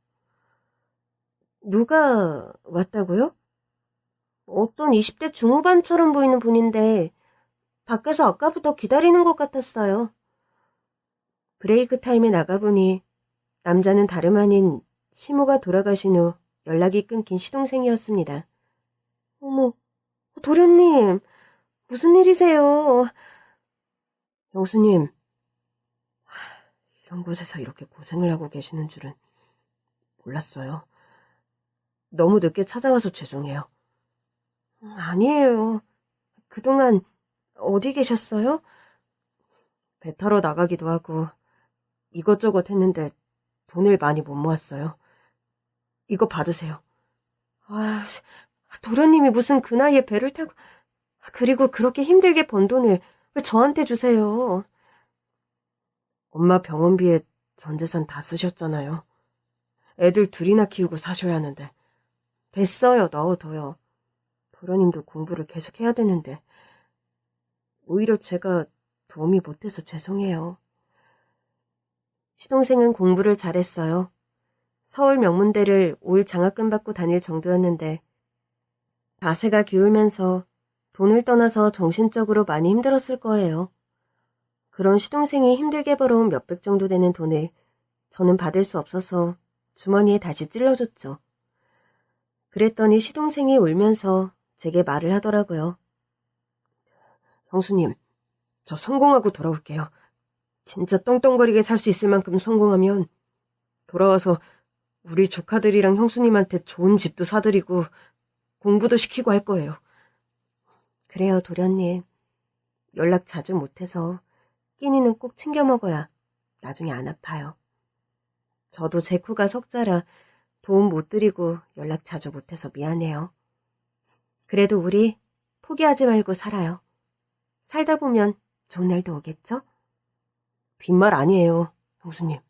누가 왔다고요? 어떤 20대 중후반처럼 보이는 분인데 밖에서 아까부터 기다리는 것 같았어요. 브레이크 타임에 나가보니 남자는 다름 아닌 시모가 돌아가신 후 연락이 끊긴 시동생이었습니다. 어머, 도련님, 무슨 일이세요? 영수님, 이런 곳에서 이렇게 고생을 하고 계시는 줄은 몰랐어요. 너무 늦게 찾아와서 죄송해요. 아니에요. 그동안 어디 계셨어요? 배 타러 나가기도 하고 이것저것 했는데 돈을 많이 못 모았어요. 이거 받으세요. 도련님이 무슨 그 나이에 배를 타고 그리고 그렇게 힘들게 번 돈을 왜 저한테 주세요? 엄마 병원비에 전 재산 다 쓰셨잖아요. 애들 둘이나 키우고 사셔야 하는데. 됐어요. 넣어둬요. 도련님도 공부를 계속 해야 되는데. 오히려 제가 도움이 못돼서 죄송해요. 시동생은 공부를 잘했어요. 서울 명문대를 올 장학금 받고 다닐 정도였는데 자세가 기울면서 돈을 떠나서 정신적으로 많이 힘들었을 거예요. 그런 시동생이 힘들게 벌어온 몇백 정도 되는 돈을 저는 받을 수 없어서 주머니에 다시 찔러줬죠. 그랬더니 시동생이 울면서 제게 말을 하더라고요. 형수님, 저 성공하고 돌아올게요. 진짜 떵떵거리게 살 수 있을 만큼 성공하면 돌아와서 우리 조카들이랑 형수님한테 좋은 집도 사드리고 공부도 시키고 할 거예요. 그래요, 도련님. 연락 자주 못해서 끼니는 꼭 챙겨 먹어야 나중에 안 아파요. 저도 제 코가 석자라 도움 못 드리고 연락 자주 못해서 미안해요. 그래도 우리 포기하지 말고 살아요. 살다 보면 좋은 날도 오겠죠? 빈말 아니에요, 형수님.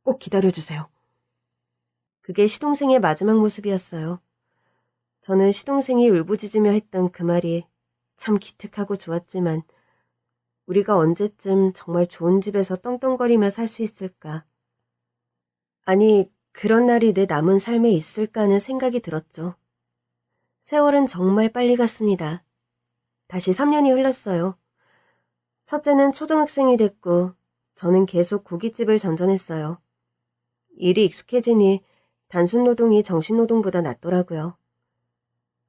꼭 기다려주세요. 그게 시동생의 마지막 모습이었어요. 저는 시동생이 울부짖으며 했던 그 말이 참 기특하고 좋았지만 우리가 언제쯤 정말 좋은 집에서 떵떵거리며 살 수 있을까? 아니, 그런 날이 내 남은 삶에 있을까 하는 생각이 들었죠. 세월은 정말 빨리 갔습니다. 다시 3년이 흘렀어요. 첫째는 초등학생이 됐고 저는 계속 고깃집을 전전했어요. 일이 익숙해지니 단순 노동이 정신노동보다 낫더라고요.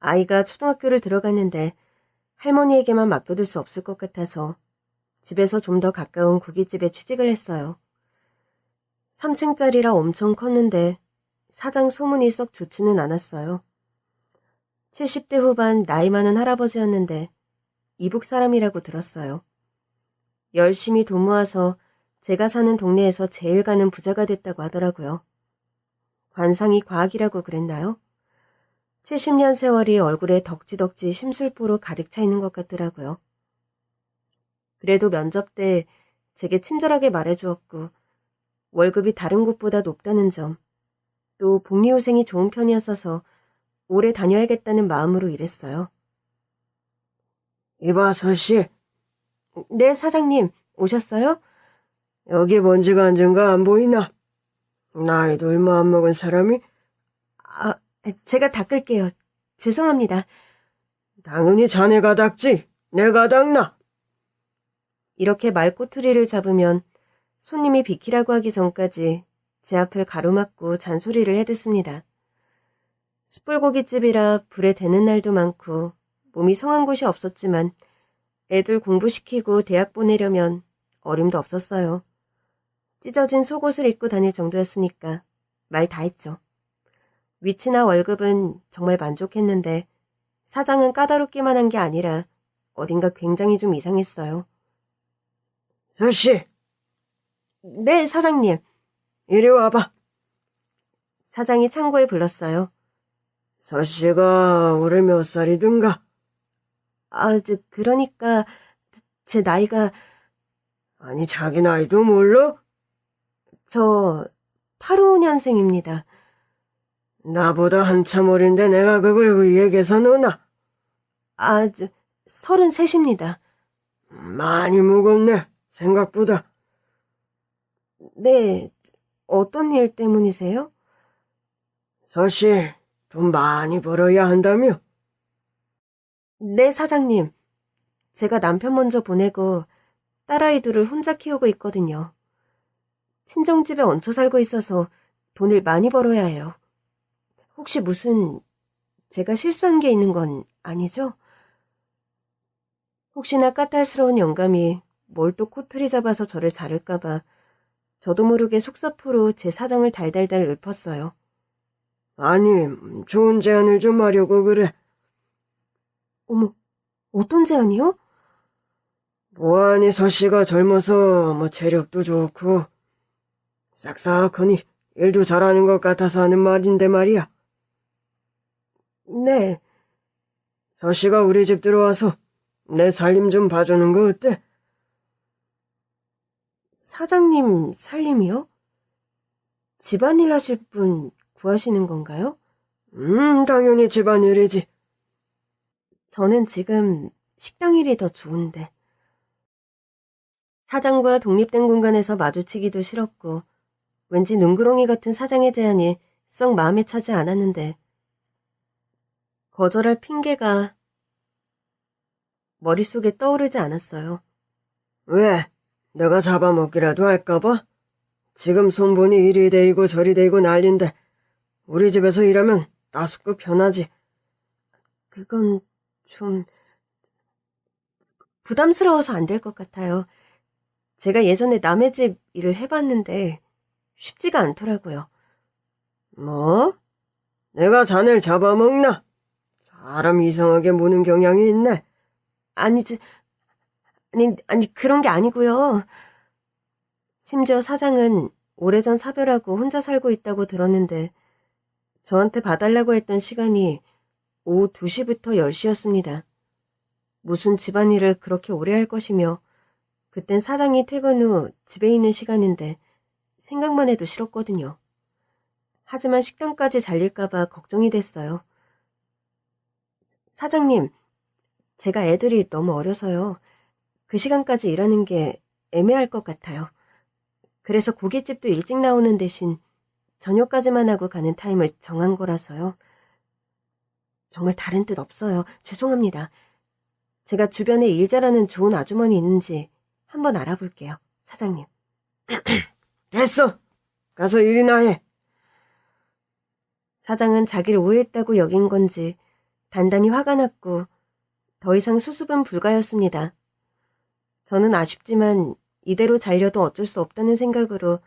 아이가 초등학교를 들어갔는데 할머니에게만 맡겨둘 수 없을 것 같아서 집에서 좀 더 가까운 고깃집에 취직을 했어요. 3층짜리라 엄청 컸는데 사장 소문이 썩 좋지는 않았어요. 70대 후반 나이 많은 할아버지였는데 이북 사람이라고 들었어요. 열심히 돈 모아서 제가 사는 동네에서 제일 가는 부자가 됐다고 하더라고요. 관상이 과학이라고 그랬나요? 70년 세월이 얼굴에 덕지덕지 심술보로 가득 차 있는 것 같더라고요. 그래도 면접 때 제게 친절하게 말해주었고 월급이 다른 곳보다 높다는 점, 또 복리후생이 좋은 편이었어서 오래 다녀야겠다는 마음으로 일했어요. 이봐, 서씨. 네, 사장님, 오셨어요? 여기 먼지가 앉은가 안 보이나? 나이도 얼마 안 먹은 사람이? 아, 제가 닦을게요. 죄송합니다. 당연히 자네가 닦지. 내가 닦나? 이렇게 말꼬투리를 잡으면 손님이 비키라고 하기 전까지 제 앞을 가로막고 잔소리를 해댔습니다. 숯불고깃집이라 불에 대는 날도 많고 몸이 성한 곳이 없었지만 애들 공부시키고 대학 보내려면 어림도 없었어요. 찢어진 속옷을 입고 다닐 정도였으니까 말 다 했죠. 위치나 월급은 정말 만족했는데 사장은 까다롭기만 한 게 아니라 어딘가 굉장히 좀 이상했어요. 서씨, 네, 사장님. 이리 와봐. 사장이 창고에 불렀어요. 서씨가 올해 몇 살이든가? 그러니까 제 나이가 아니, 자기 나이도 몰라? 저 85년생입니다. 나보다 한참 어린데 내가 그걸 의외에서 넣나? 33입니다. 많이 무겁네, 생각보다. 네, 어떤 일 때문이세요? 서씨, 돈 많이 벌어야 한다며? 네, 사장님. 제가 남편 먼저 보내고 딸아이 둘을 혼자 키우고 있거든요. 친정집에 얹혀 살고 있어서 돈을 많이 벌어야 해요. 혹시 무슨 제가 실수한 게 있는 건 아니죠? 혹시나 까탈스러운 영감이 뭘 또 꼬투리 잡아서 저를 자를까봐 저도 모르게 속사포로 제 사정을 달달달 읊었어요. 아니, 좋은 제안을 좀 하려고 그래. 어머, 어떤 제안이요? 뭐하니 서씨가 젊어서 체력도 좋고 싹싹하니 일도 잘하는 것 같아서 하는 말인데 말이야. 네, 서씨가 우리 집 들어와서 내 살림 좀 봐주는 거 어때? 사장님 살림이요? 집안일 하실 분 구하시는 건가요? 당연히 집안일이지. 저는 지금 식당 일이 더 좋은데. 사장과 독립된 공간에서 마주치기도 싫었고 왠지 눈구렁이 같은 사장의 제안이 썩 마음에 차지 않았는데 거절할 핑계가 머릿속에 떠오르지 않았어요. 왜? 내가 잡아먹기라도 할까봐? 지금 손보니 이리 대이고 저리 대이고 난린데 우리 집에서 일하면 나수급 편하지. 그건 좀 부담스러워서 안 될 것 같아요. 제가 예전에 남의 집 일을 해봤는데 쉽지가 않더라고요. 뭐? 내가 자네를 잡아먹나? 사람 이상하게 무는 경향이 있네. 아니 그런 게 아니고요. 심지어 사장은 오래전 사별하고 혼자 살고 있다고 들었는데 저한테 봐달라고 했던 시간이 오후 2시부터 10시였습니다. 무슨 집안일을 그렇게 오래 할 것이며 그땐 사장이 퇴근 후 집에 있는 시간인데 생각만 해도 싫었거든요. 하지만 식당까지 잘릴까봐 걱정이 됐어요. 사장님, 제가 애들이 너무 어려서요. 그 시간까지 일하는 게 애매할 것 같아요. 그래서 고깃집도 일찍 나오는 대신 저녁까지만 하고 가는 타임을 정한 거라서요. 정말 다른 뜻 없어요. 죄송합니다. 제가 주변에 일 잘하는 좋은 아주머니 있는지 한번 알아볼게요, 사장님. 됐어. 가서 일이나 해. 사장은 자기를 오해했다고 여긴 건지 단단히 화가 났고 더 이상 수습은 불가였습니다. 저는 아쉽지만 이대로 잘려도 어쩔 수 없다는 생각으로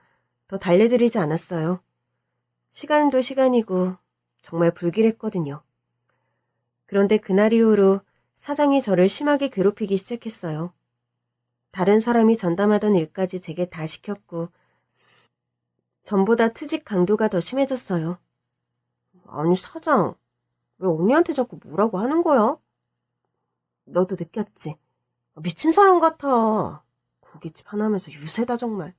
더 달래드리지 않았어요. 시간도 시간이고 정말 불길했거든요. 그런데 그날 이후로 사장이 저를 심하게 괴롭히기 시작했어요. 다른 사람이 전담하던 일까지 제게 다 시켰고 전보다 트집 강도가 더 심해졌어요. 아니 사장, 왜 언니한테 자꾸 뭐라고 하는 거야? 너도 느꼈지? 미친 사람 같아. 고깃집 하나면서 유세다 정말.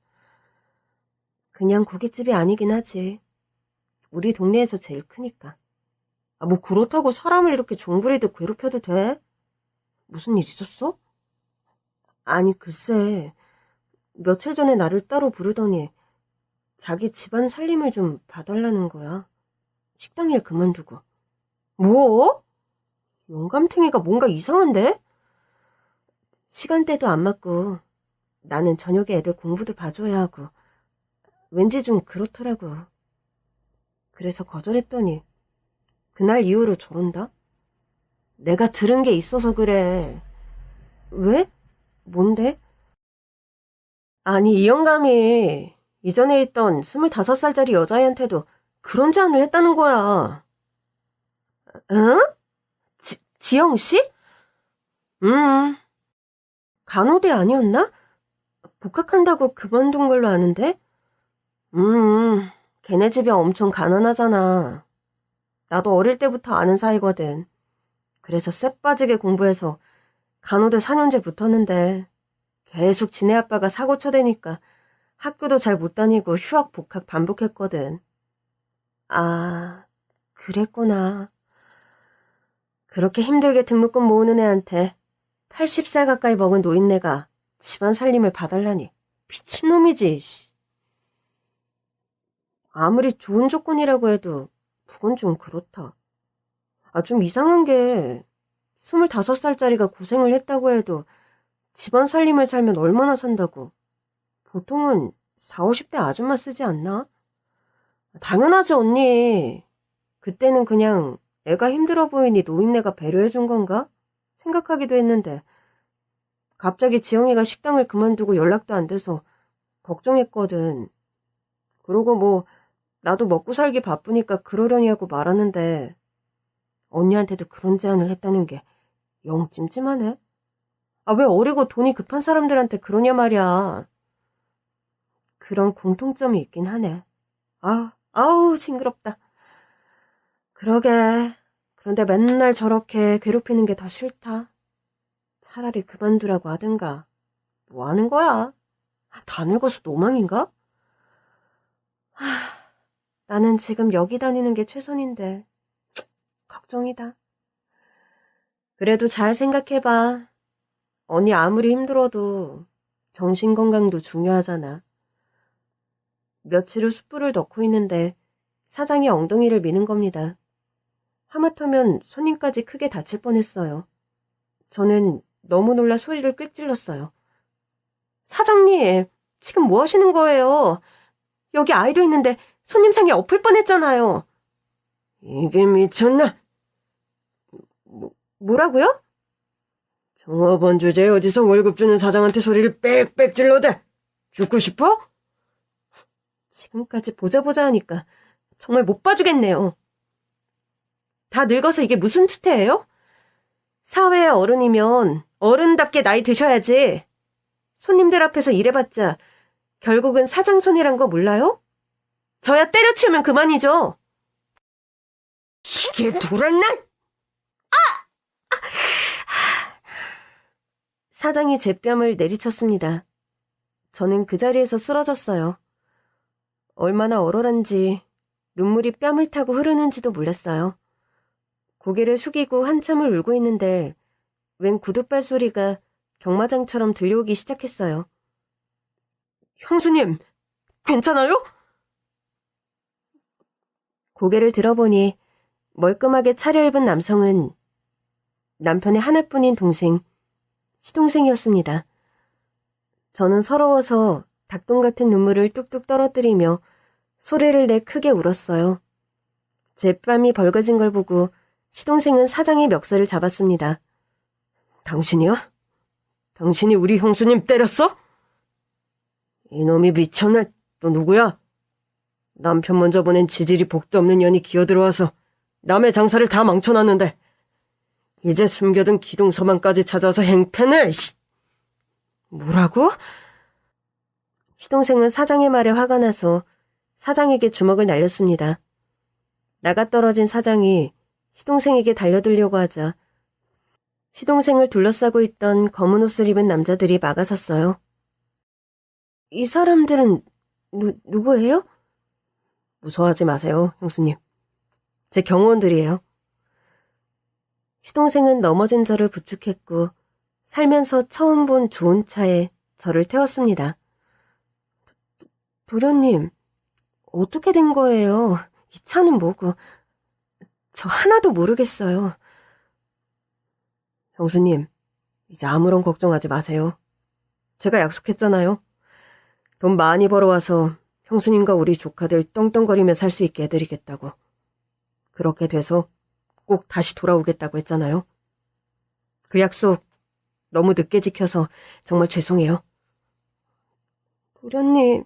그냥 고깃집이 아니긴 하지. 우리 동네에서 제일 크니까. 뭐 그렇다고 사람을 이렇게 종부리듯 괴롭혀도 돼? 무슨 일 있었어? 아니 글쎄, 며칠 전에 나를 따로 부르더니 자기 집안 살림을 좀 봐달라는 거야. 식당 일 그만두고. 뭐? 영감탱이가 뭔가 이상한데? 시간대도 안 맞고 나는 저녁에 애들 공부도 봐줘야 하고 왠지 좀 그렇더라고. 그래서 거절했더니 그날 이후로 저런다? 내가 들은 게 있어서 그래. 왜? 뭔데? 아니 이 영감이 이전에 있던 25살짜리 여자애한테도 그런 제안을 했다는 거야. 응? 지영 씨? 간호대 아니었나? 복학한다고 그만둔 걸로 아는데? 걔네 집이 엄청 가난하잖아. 나도 어릴 때부터 아는 사이거든. 그래서 쎄 빠지게 공부해서 간호대 4년제 붙었는데 계속 지네 아빠가 사고 쳐대니까 학교도 잘 못 다니고 휴학 복학 반복했거든. 아, 그랬구나. 그렇게 힘들게 등록금 모으는 애한테 80살 가까이 먹은 노인네가 집안 살림을 봐달라니 미친놈이지. 아무리 좋은 조건이라고 해도 그건 좀 그렇다. 좀 이상한 게 25살짜리가 고생을 했다고 해도 집안 살림을 살면 얼마나 산다고. 보통은 40, 50대 아줌마 쓰지 않나? 당연하지 언니. 그때는 그냥 애가 힘들어 보이니 노인네가 배려해준 건가? 생각하기도 했는데 갑자기 지영이가 식당을 그만두고 연락도 안 돼서 걱정했거든. 그러고 뭐 나도 먹고 살기 바쁘니까 그러려니 하고 말하는데 언니한테도 그런 제안을 했다는 게 영 찜찜하네. 왜 어리고 돈이 급한 사람들한테 그러냐 말이야. 그런 공통점이 있긴 하네. 아우 징그럽다. 그러게. 그런데 맨날 저렇게 괴롭히는 게 더 싫다. 차라리 그만두라고 하든가. 뭐 하는 거야? 다 늙어서 노망인가? 나는 지금 여기 다니는 게 최선인데 걱정이다. 그래도 잘 생각해봐. 언니 아무리 힘들어도 정신건강도 중요하잖아. 며칠 후 숯불을 넣고 있는데 사장이 엉덩이를 미는 겁니다. 하마터면 손님까지 크게 다칠 뻔했어요. 저는 너무 놀라 소리를 꽥 질렀어요. 사장님, 지금 뭐 하시는 거예요? 여기 아이도 있는데 손님 상에 엎을 뻔했잖아요. 이게 미쳤나? 뭐라고요? 종업원 주제에 어디서 월급 주는 사장한테 소리를 빽빽 질러대. 죽고 싶어? 지금까지 보자 하니까 정말 못 봐주겠네요. 다 늙어서 이게 무슨 투태예요? 사회의 어른이면 어른답게 나이 드셔야지. 손님들 앞에서 일해봤자 결국은 사장 손이란 거 몰라요? 저야 때려치우면 그만이죠. 이게 돌았나? 사장이 제 뺨을 내리쳤습니다. 저는 그 자리에서 쓰러졌어요. 얼마나 얼얼한지 눈물이 뺨을 타고 흐르는지도 몰랐어요. 고개를 숙이고 한참을 울고 있는데 웬 구두발 소리가 경마장처럼 들려오기 시작했어요. 형수님, 괜찮아요? 고개를 들어보니 멀끔하게 차려입은 남성은 남편의 하나뿐인 동생, 시동생이었습니다. 저는 서러워서 닭똥 같은 눈물을 뚝뚝 떨어뜨리며 소리를 내 크게 울었어요. 제 뺨이 벌거진 걸 보고 시동생은 사장의 멱살을 잡았습니다. 당신이야? 당신이 우리 형수님 때렸어? 이놈이 미쳤나? 너 누구야? 남편 먼저 보낸 지질이 복도 없는 년이 기어들어와서 남의 장사를 다 망쳐놨는데 이제 숨겨둔 기둥서방까지 찾아서 행패네. 뭐라고? 시동생은 사장의 말에 화가 나서 사장에게 주먹을 날렸습니다. 나가떨어진 사장이 시동생에게 달려들려고 하자 시동생을 둘러싸고 있던 검은 옷을 입은 남자들이 막아섰어요. 이 사람들은 누구예요? 무서워하지 마세요, 형수님. 제 경호원들이에요. 시동생은 넘어진 저를 부축했고 살면서 처음 본 좋은 차에 저를 태웠습니다. 도련님, 어떻게 된 거예요? 이 차는 뭐고? 저 하나도 모르겠어요. 형수님, 이제 아무런 걱정하지 마세요. 제가 약속했잖아요. 돈 많이 벌어와서 형수님과 우리 조카들 떵떵거리며 살 수 있게 해드리겠다고. 그렇게 돼서 꼭 다시 돌아오겠다고 했잖아요. 그 약속 너무 늦게 지켜서 정말 죄송해요. 도련님,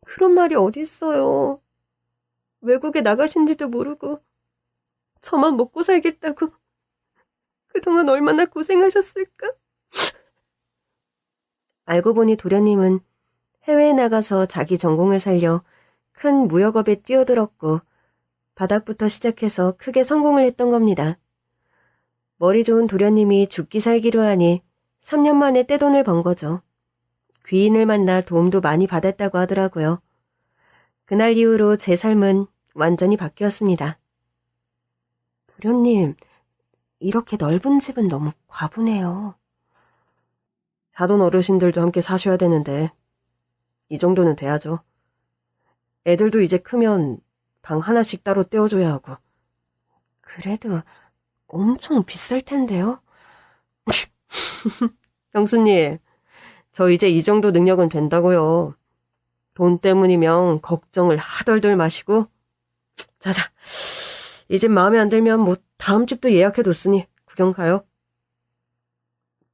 그런 말이 어딨어요. 외국에 나가신지도 모르고 저만 먹고 살겠다고 그동안 얼마나 고생하셨을까? 알고 보니 도련님은 해외에 나가서 자기 전공을 살려 큰 무역업에 뛰어들었고 바닥부터 시작해서 크게 성공을 했던 겁니다. 머리 좋은 도련님이 죽기 살기로 하니 3년 만에 떼돈을 번 거죠. 귀인을 만나 도움도 많이 받았다고 하더라고요. 그날 이후로 제 삶은 완전히 바뀌었습니다. 도련님, 이렇게 넓은 집은 너무 과분해요. 사돈 어르신들도 함께 사셔야 되는데 이 정도는 돼야죠. 애들도 이제 크면 방 하나씩 따로 떼어줘야 하고. 그래도 엄청 비쌀 텐데요? 형수님, 저 이제 이 정도 능력은 된다고요. 돈 때문이면 걱정을 하덜덜 마시고. 자자, 이 집 마음에 안 들면 뭐 다음 집도 예약해뒀으니 구경 가요.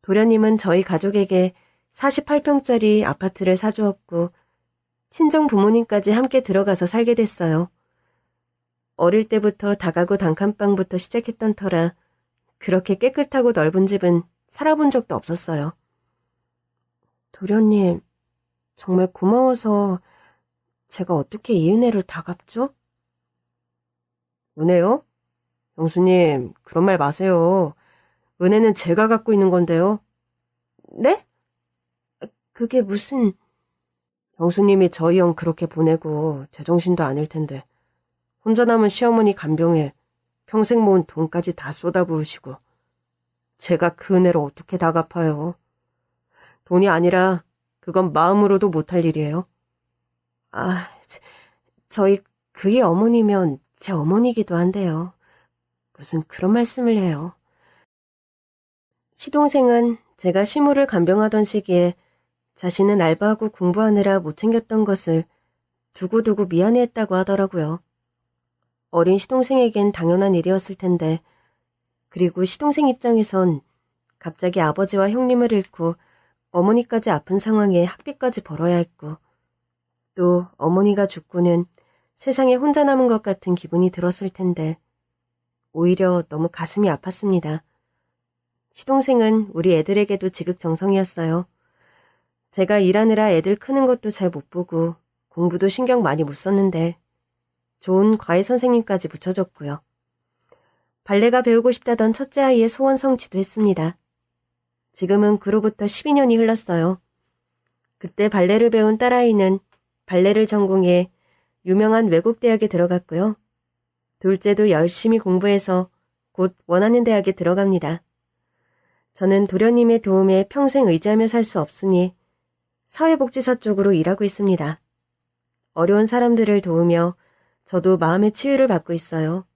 도련님은 저희 가족에게 48평짜리 아파트를 사주었고 친정 부모님까지 함께 들어가서 살게 됐어요. 어릴 때부터 다가구 단칸방부터 시작했던 터라 그렇게 깨끗하고 넓은 집은 살아본 적도 없었어요. 도련님, 정말 고마워서 제가 어떻게 이 은혜를 다 갚죠? 은혜요? 형수님, 그런 말 마세요. 은혜는 제가 갖고 있는 건데요. 네? 그게 무슨... 형수님이 저희 형 그렇게 보내고 제정신도 아닐 텐데 혼자 남은 시어머니 간병에 평생 모은 돈까지 다 쏟아부으시고 제가 그 은혜를 어떻게 다 갚아요. 돈이 아니라 그건 마음으로도 못할 일이에요. 아, 저희 그의 어머니면 제 어머니기도 한데요. 무슨 그런 말씀을 해요. 시동생은 제가 시무를 간병하던 시기에 자신은 알바하고 공부하느라 못 챙겼던 것을 두고두고 미안해했다고 하더라고요. 어린 시동생에겐 당연한 일이었을 텐데, 그리고 시동생 입장에선 갑자기 아버지와 형님을 잃고 어머니까지 아픈 상황에 학비까지 벌어야 했고, 또 어머니가 죽고는 세상에 혼자 남은 것 같은 기분이 들었을 텐데, 오히려 너무 가슴이 아팠습니다. 시동생은 우리 애들에게도 지극정성이었어요. 제가 일하느라 애들 크는 것도 잘 못 보고 공부도 신경 많이 못 썼는데 좋은 과외 선생님까지 붙여줬고요. 발레가 배우고 싶다던 첫째 아이의 소원 성취도 했습니다. 지금은 그로부터 12년이 흘렀어요. 그때 발레를 배운 딸아이는 발레를 전공해 유명한 외국 대학에 들어갔고요. 둘째도 열심히 공부해서 곧 원하는 대학에 들어갑니다. 저는 도련님의 도움에 평생 의지하며 살 수 없으니 사회복지사 쪽으로 일하고 있습니다. 어려운 사람들을 도우며 저도 마음의 치유를 받고 있어요.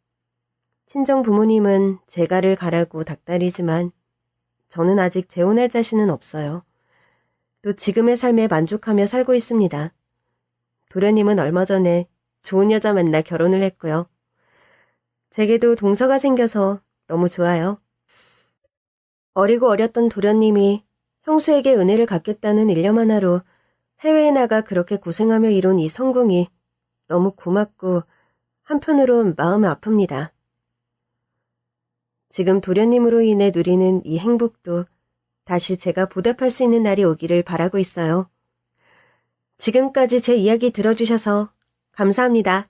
친정 부모님은 재가를 가라고 닥달이지만 저는 아직 재혼할 자신은 없어요. 또 지금의 삶에 만족하며 살고 있습니다. 도련님은 얼마 전에 좋은 여자 만나 결혼을 했고요. 제게도 동서가 생겨서 너무 좋아요. 어리고 어렸던 도련님이 형수에게 은혜를 갚겠다는 일념 하나로 해외에 나가 그렇게 고생하며 이룬 이 성공이 너무 고맙고 한편으론 마음이 아픕니다. 지금 도련님으로 인해 누리는 이 행복도 다시 제가 보답할 수 있는 날이 오기를 바라고 있어요. 지금까지 제 이야기 들어주셔서 감사합니다.